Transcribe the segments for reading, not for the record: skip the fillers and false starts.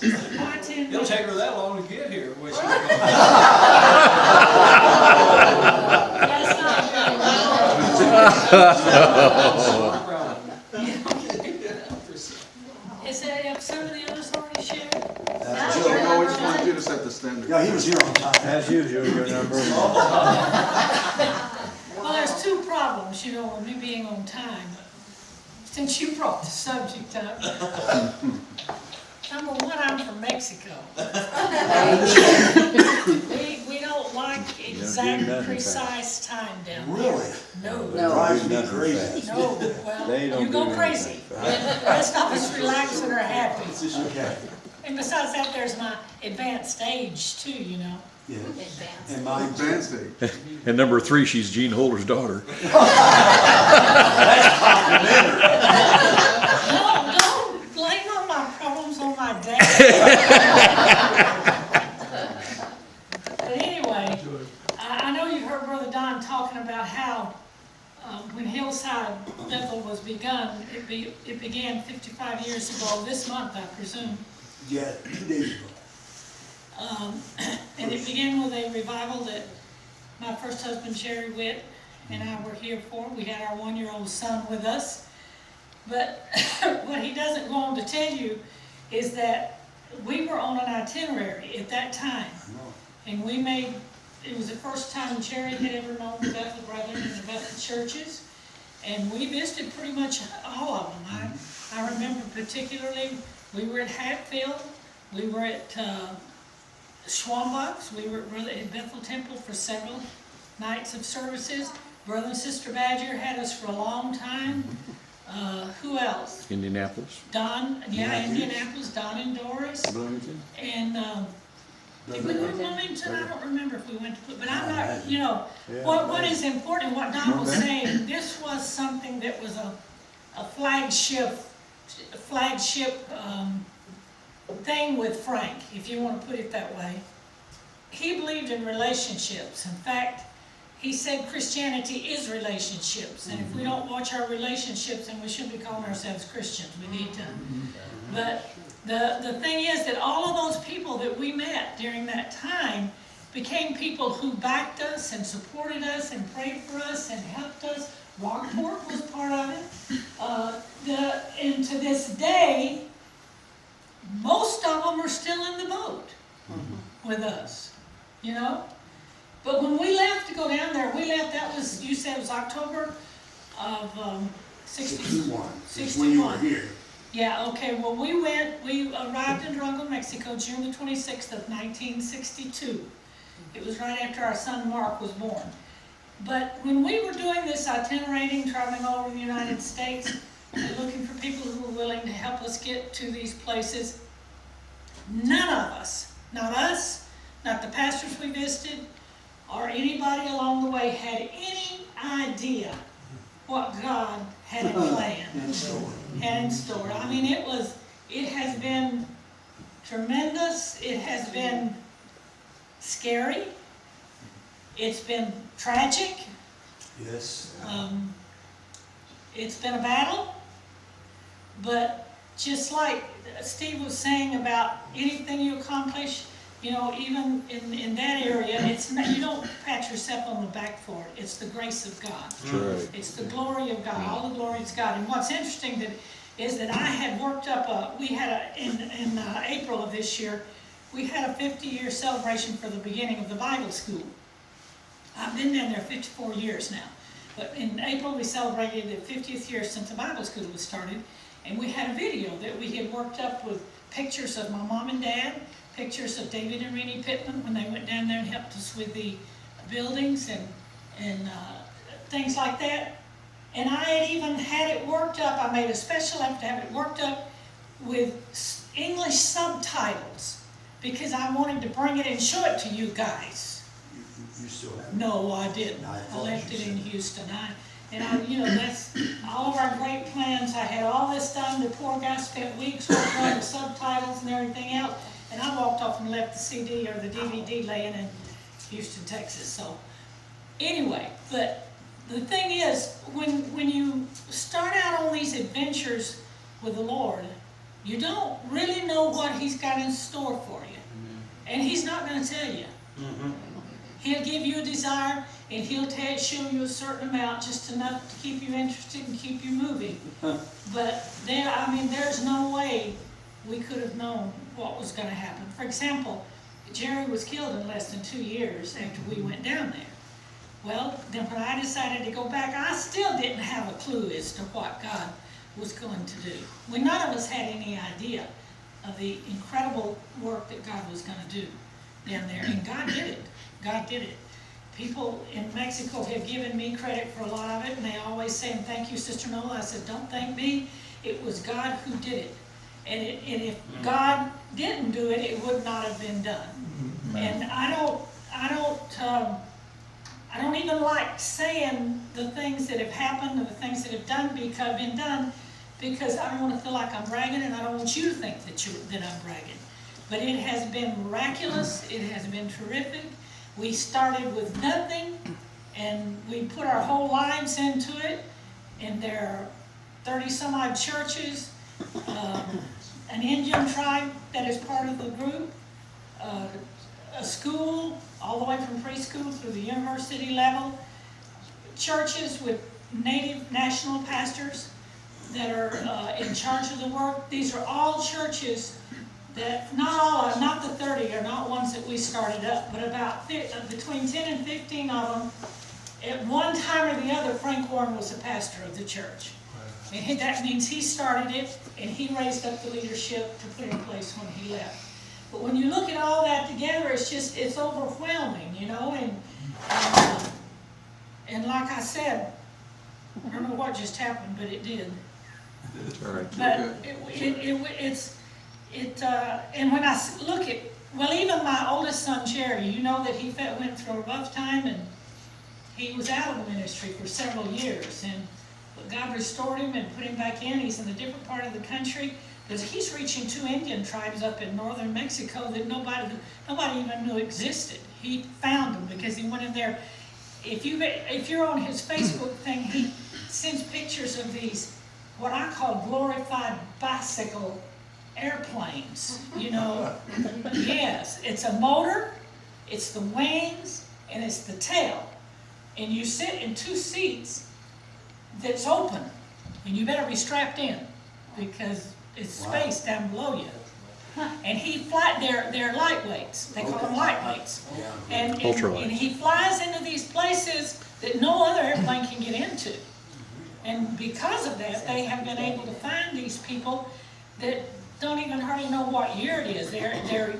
It'll take her that long to get here. Where she's going. That's not Is that some of the others already shared? No, we just wanted you to set the standard. Yeah, he was here on time. As usual, your number. Well, there's two problems, you know, with me being on time. Since you brought the subject up. Number one, I'm from Mexico. We don't like exact, precise time down there. Really? No. Drives me crazy. No, well, you go crazy. The rest of us relax and are happy. Okay. And besides that, there's my advanced age too, you know. Yeah. And mine Advanced age. And number 3, she's Gene Holder's daughter. No, don't blame all my problems on my dad. But anyway, I know you heard Brother Don talking about how when Hillside Bethel was begun, it began 55 years ago, this month, I presume. Yeah, 2 days ago. And it began with a revival that my first husband, Sherry Witt, and I were here for. We had our 1-year-old son with us. But what he doesn't go on to tell you is that we were on an itinerary at that time. And we made, it was the first time Sherry had ever known the Bethel Brethren and the Bethel churches. And we visited pretty much all of them. I remember particularly, we were at Hatfield, we were at Schwambach's, we were at Bethel Temple for several nights of services. Brother and Sister Badger had us for a long time. Who else? Indianapolis. Don, yeah, Indianapolis, Don and Doris. Bloomington. And did we go to Bloomington? I don't remember if we went to, but I'm not, you know, what is important, what Don was saying, this was something that was a flagship thing with Frank, if you want to put it that way. He believed in relationships. In fact, he said Christianity is relationships, and if we don't watch our relationships, then we shouldn't be calling ourselves Christians. We need to. But the thing is that all of those people that we met during that time became people who backed us and supported us and prayed for us and helped us. Rockport was part of it. And to this day, most of them are still in the boat with us, you know? But when we left to go down there, that was, you said it was October of 61. 61. When you were here. Yeah, okay, well we arrived in Durango, Mexico, June the 26th of 1962. It was right after our son Mark was born. But when we were doing this itinerating, traveling all over the United States, looking for people who were willing to help us get to these places, none of us, not us, not the pastors we visited, or anybody along the way had any idea what God had in plan and in store. I mean, it has been tremendous. It has been scary. It's been tragic. Yes. It's been a battle. But just like Steve was saying about anything you accomplish, you know, even in that area, it's not, you don't pat yourself on the back for it. It's the grace of God. Right. It's the glory of God. All the glory is God. And what's interesting is that I had worked up in April of this year, we had a 50-year celebration for the beginning of the Bible school. I've been down there 54 years now. But in April, we celebrated the 50th year since the Bible school was started. And we had a video that we had worked up with pictures of my mom and dad, pictures of David and Renee Pittman when they went down there and helped us with the buildings and things like that. And I had even had it worked up. I made a special effort to have it worked up with English subtitles because I wanted to bring it and show it to you guys. You still have it? No, I didn't. I left it in Houston. You know, that's all of our great plans. I had all this done. The poor guy spent weeks working on the subtitles and everything else. And I walked off and left the CD or the DVD laying in Houston, Texas. So anyway, but the thing is, when you start out on these adventures with the Lord, You don't really know what he's got in store for you. And he's not going to tell you. He'll give you a desire, and he'll show you a certain amount, just enough to keep you interested and keep you moving. But there's no way we could have known what was going to happen. For example, Jerry was killed in less than 2 years after we went down there. Well, then when I decided to go back, I still didn't have a clue as to what God was going to do. None of us had any idea of the incredible work that God was going to do down there. And God did it. God did it. People in Mexico have given me credit for a lot of it, and they always say, and thank you, Sister Nola. I said, don't thank me. It was God who did it. And if God didn't do it, it would not have been done. And I don't even like saying the things that have happened or the things that have been done, because I don't want to feel like I'm bragging, and I don't want you to think that I'm bragging. But it has been miraculous. It has been terrific. We started with nothing, and we put our whole lives into it, and there are 30-some-odd churches, an Indian tribe that is part of the group, a school all the way from preschool through the university level, churches with native national pastors that are in charge of the work. These are all churches that, not the 30 are not ones that we started up, but about between 10 and 15 of them. At one time or the other, Frank Warren was the pastor of the church. And that means he started it, and he raised up the leadership to put in place when he left. But when you look at all that together, it's overwhelming, you know, and like I said, I don't know what just happened, but it did. All right. But and when I look at, well, even my oldest son, Jerry, you know that he went through a rough time, and he was out of the ministry for several years, but God restored him and put him back in. He's in a different part of the country, because he's reaching 2 Indian tribes up in northern Mexico that nobody even knew existed. He found them because he went in there. If you're on his Facebook thing, he sends pictures of these, what I call glorified bicycle airplanes, you know. Yes, it's a motor, it's the wings, and it's the tail. And you sit in 2 seats that's open, and you better be strapped in, because it's space down below you. And they're lightweights. They call them lightweights. And he flies into these places that no other airplane can get into. And because of that, they have been able to find these people that don't even hardly know what year it is. They're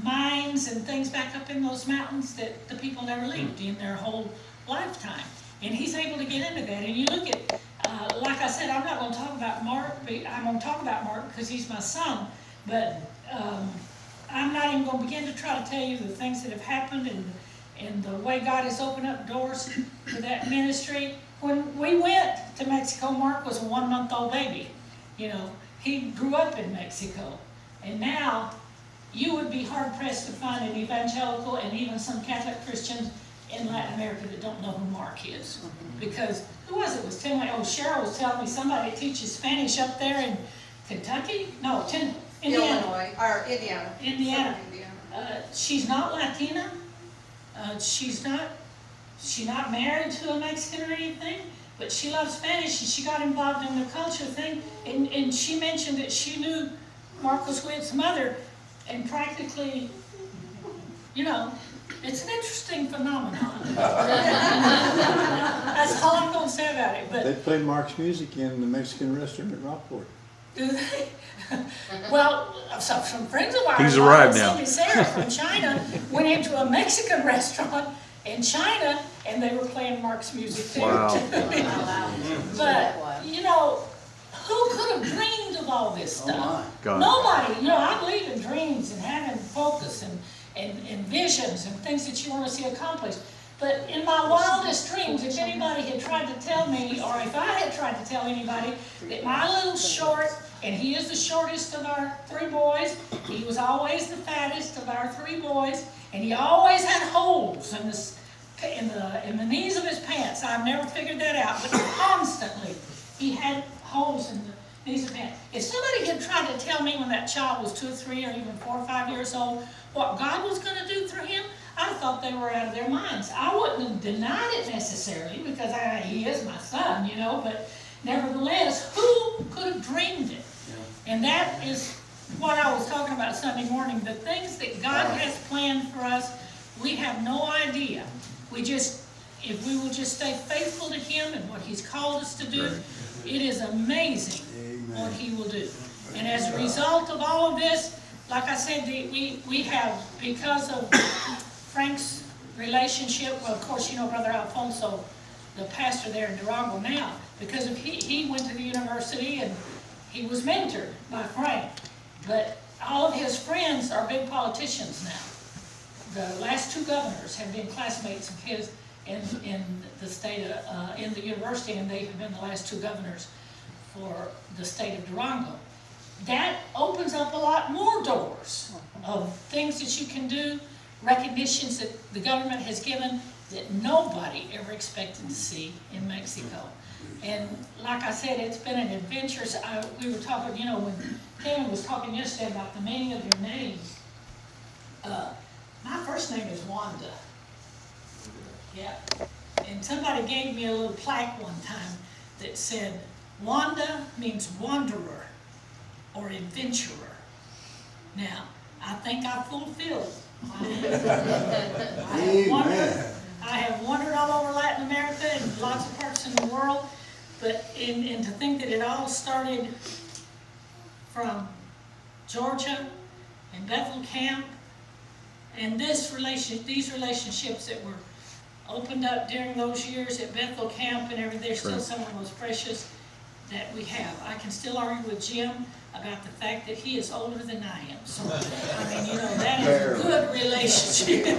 mines and things back up in those mountains that the people never lived in their whole lifetime. And he's able to get into that. And you look at, like I said, I'm not going to talk about Mark. I'm going to talk about Mark because he's my son. But I'm not even going to begin to try to tell you the things that have happened and the way God has opened up doors for that ministry. When we went to Mexico, Mark was a 1-month-old baby. You know, he grew up in Mexico. And now you would be hard-pressed to find an evangelical and even some Catholic Christians in Latin America that don't know who Mark is. Because, who was it? Was Cheryl was telling me somebody teaches Spanish up there in Kentucky? No, Indiana. Illinois, or Indiana. Indiana. She's not Latina. She's not married to a Mexican or anything, but she loves Spanish, and she got involved in the culture thing, and she mentioned that she knew Marcos Witt's mother, and practically, you know, it's an interesting phenomenon. That's all I'm going to say about it. But they play Mark's music in the Mexican restaurant at Rockport. Do they? Well, some friends of ours, He's arrived now. Sarah from China, went into a Mexican restaurant in China, and they were playing Mark's music there. Wow. But, you know, who could have dreamed of all this stuff? God. Nobody. You know, I believe in dreams and having focus and visions and things that you want to see accomplished. But in my wildest dreams, if anybody had tried to tell me, or if I had tried to tell anybody that my little short, and he is the shortest of our 3 boys, he was always the fattest of our 3 boys, and he always had holes in the knees of his pants. I've never figured that out, but constantly he had holes He's a fan. If somebody had tried to tell me when that child was 2 or 3 or even 4 or 5 years old what God was going to do through him, I thought they were out of their minds. I wouldn't have denied it necessarily because he is my son, you know, but nevertheless, who could have dreamed it? And that is what I was talking about Sunday morning. The things that God has planned for us, we have no idea. If we will just stay faithful to him and what he's called us to do, it is amazing what he will do. And as a result of all of this, like I said, we have, because of Frank's relationship, well, of course, you know Brother Alfonso, the pastor there in Durango now, because of he went to the university and he was mentored by Frank. But all of his friends are big politicians now. The last 2 governors have been classmates of his in the state of, in the university, and they have been the last 2 governors for the state of Durango. That opens up a lot more doors of things that you can do, recognitions that the government has given that nobody ever expected to see in Mexico. And like I said, it's been an adventure. We were talking, you know, when Kevin was talking yesterday about the meaning of your name. My first name is Wanda. Yeah. And somebody gave me a little plaque one time that said, Wanda means wanderer or adventurer. Now, I think I fulfilled my name. I have wandered all over Latin America and lots of parts in the world, but and to think that it all started from Georgia and Bethel Camp, and these relationships that were opened up during those years at Bethel Camp and everything, they're still some of the most precious that we have. I can still argue with Jim about the fact that he is older than I am. So, I mean, you know, that is a good relationship.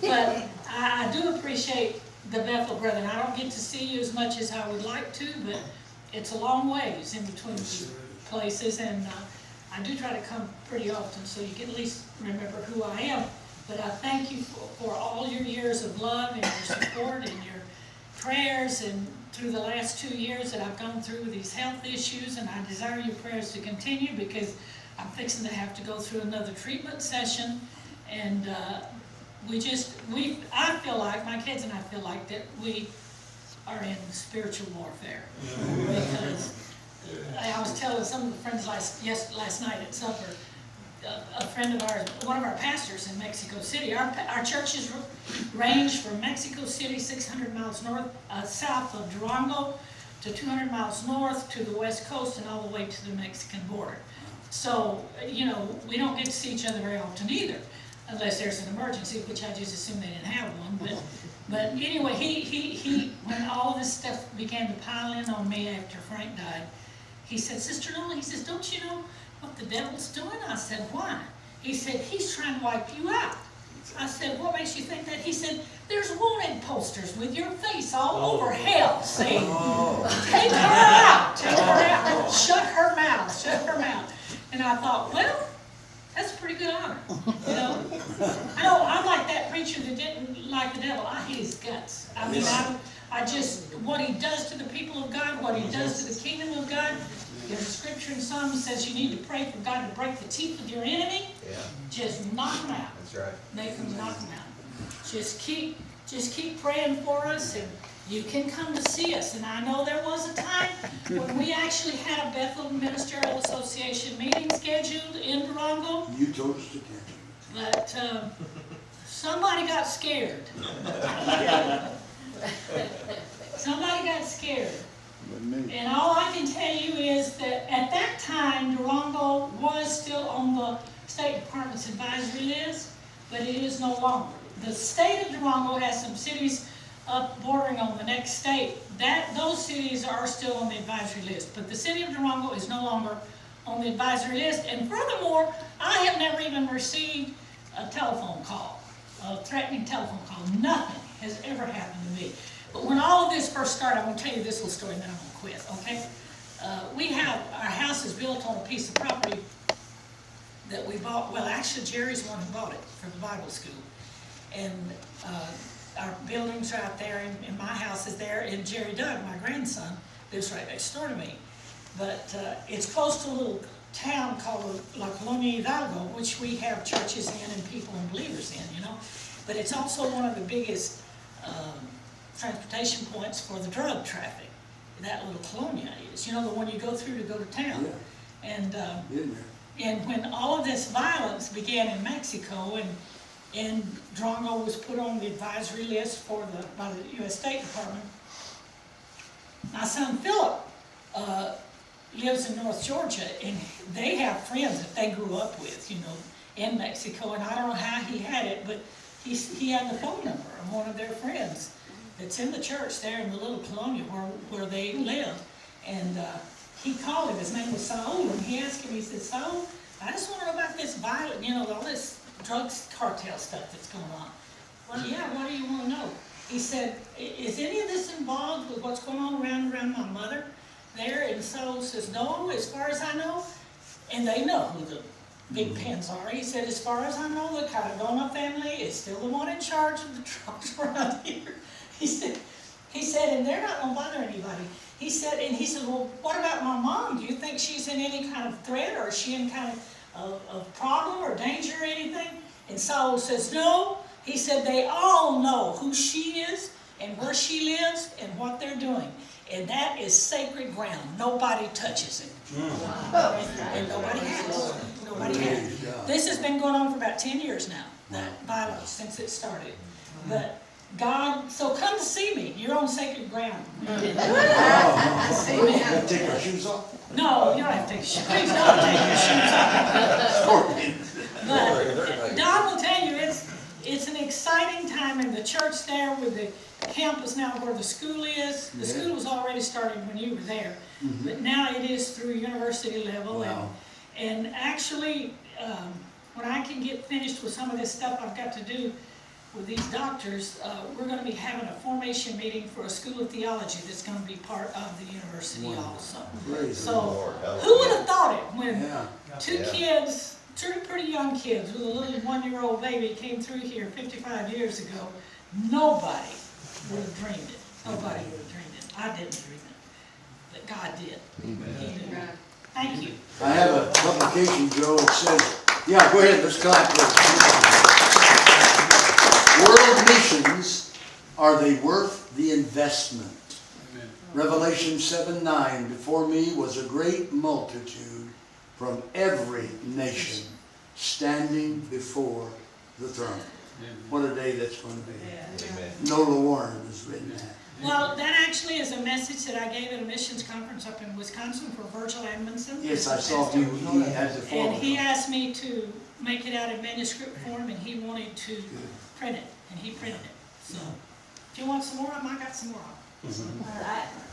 But I do appreciate the Bethel brethren. I don't get to see you as much as I would like to, but it's a long ways in between these places, and I do try to come pretty often so you can at least remember who I am. But I thank you for all your years of love and your support and your prayers, and through the last 2 years that I've gone through with these health issues, and I desire your prayers to continue because I'm fixing to have to go through another treatment session, and I feel like, my kids and I feel like that we are in spiritual warfare. Because I was telling some of the friends last night at supper, a friend of ours, one of our pastors in Mexico City, our churches range from Mexico City, 600 miles south of Durango, to 200 miles north to the west coast and all the way to the Mexican border. So, you know, we don't get to see each other very often either, unless there's an emergency, which I just assumed they didn't have one. But anyway, he when all of this stuff began to pile in on me after Frank died, he said, Sister Nola, he says, don't you know what the devil's doing? I said, why? He said, he's trying to wipe you out. I said, what makes you think that? He said, there's wanted posters with your face all over hell, see? Take her out, take her out, shut her mouth, shut her mouth. And I thought, well, that's a pretty good honor, you know? I'm like that preacher that didn't like the devil. I hate his guts. I mean, I just, what he does to the people of God, what he does to the kingdom of God. There's a scripture in Psalms that says you need to pray for God to break the teeth of your enemy. Yeah. Just knock them out. That's right. Make them knock them out. Just keep praying for us, and you can come to see us. And I know there was a time when we actually had a Bethel Ministerial Association meeting scheduled in Durango. You told us to cancel it. But somebody got scared. Somebody got scared. And all I can tell you is that at that time, Durango was still on the State Department's advisory list, but it is no longer. The state of Durango has some cities up bordering on the next state. Those cities are still on the advisory list, but the city of Durango is no longer on the advisory list. And furthermore, I have never even received a telephone call, a threatening telephone call. Nothing has ever happened to me. But when all of this first started, I'm going to tell you this little story and then I'm going to quit, okay? Our house is built on a piece of property that we bought. Well, actually, Jerry's the one who bought it for the Bible school. And our buildings are out there, and my house is there, and Jerry Doug, my grandson, lives right next door to me. But it's close to a little town called La Colonia Hidalgo, which we have churches in and people and believers in, you know. But it's also one of the biggest transportation points for the drug traffic. That little Colonia is, you know, the one you go through to go to town. Yeah. And Been there. and when all of this violence began in Mexico, and Durango was put on the advisory list by the U.S. State Department, my son Philip lives in North Georgia, and they have friends that they grew up with, you know, in Mexico, and I don't know how he had it, but he had the phone number of one of their friends that's in the church there in the little colonia where they live, and he called him. His name was Saul, and he asked him, he said, Saul, I just want to know about this violent, you know, all this drugs cartel stuff that's going on. Well, yeah, what do you want to know? He said, is any of this involved with what's going on around my mother there? And Saul says, no, as far as I know, and they know who the big pins are. He said, as far as I know, the Cardona family is still the one in charge of the drugs around here. He said, and they're not going to bother anybody. He said, well, what about my mom? Do you think she's in any kind of threat, or is she in kind of problem or danger or anything? And Saul says, no. He said, they all know who she is and where she lives and what they're doing. And that is sacred ground. Nobody touches it. And nobody has. Nobody has. This has been going on for about 10 years now, that violence, since it started. But God, so come to see me. You're on sacred ground. See me. You gotta take our shoes off? No, you don't have to take your shoes. Please don't take your shoes off. But Don will tell you, it's an exciting time in the church there with the campus now where the school is. The school was already started when you were there, but now it is through university level. Wow. And actually, when I can get finished with some of this stuff I've got to do with these doctors, we're going to be having a formation meeting for a school of theology that's going to be part of the university also. So, who would have thought it when two kids, two pretty young kids with a little 1-year-old baby came through here 55 years ago? Nobody would have dreamed it. Nobody would have dreamed it. I didn't dream it, but God did. He knew. Thank you. I have a publication, Joe, that says, yeah, go ahead, let's clap. World missions, are they worth the investment? Amen. Revelation 7:9, before me was a great multitude from every nation standing before the throne. What a day that's going to be. Amen. Nola Warren has written that. Well, that actually is a message that I gave at a missions conference up in Wisconsin for Virgil Edmondson. Yes, I saw he had the form. And he asked me to make it out in manuscript form, and he wanted to print it, and he printed it. So, if you want some more of them, I got some more of them. Mhm. Well,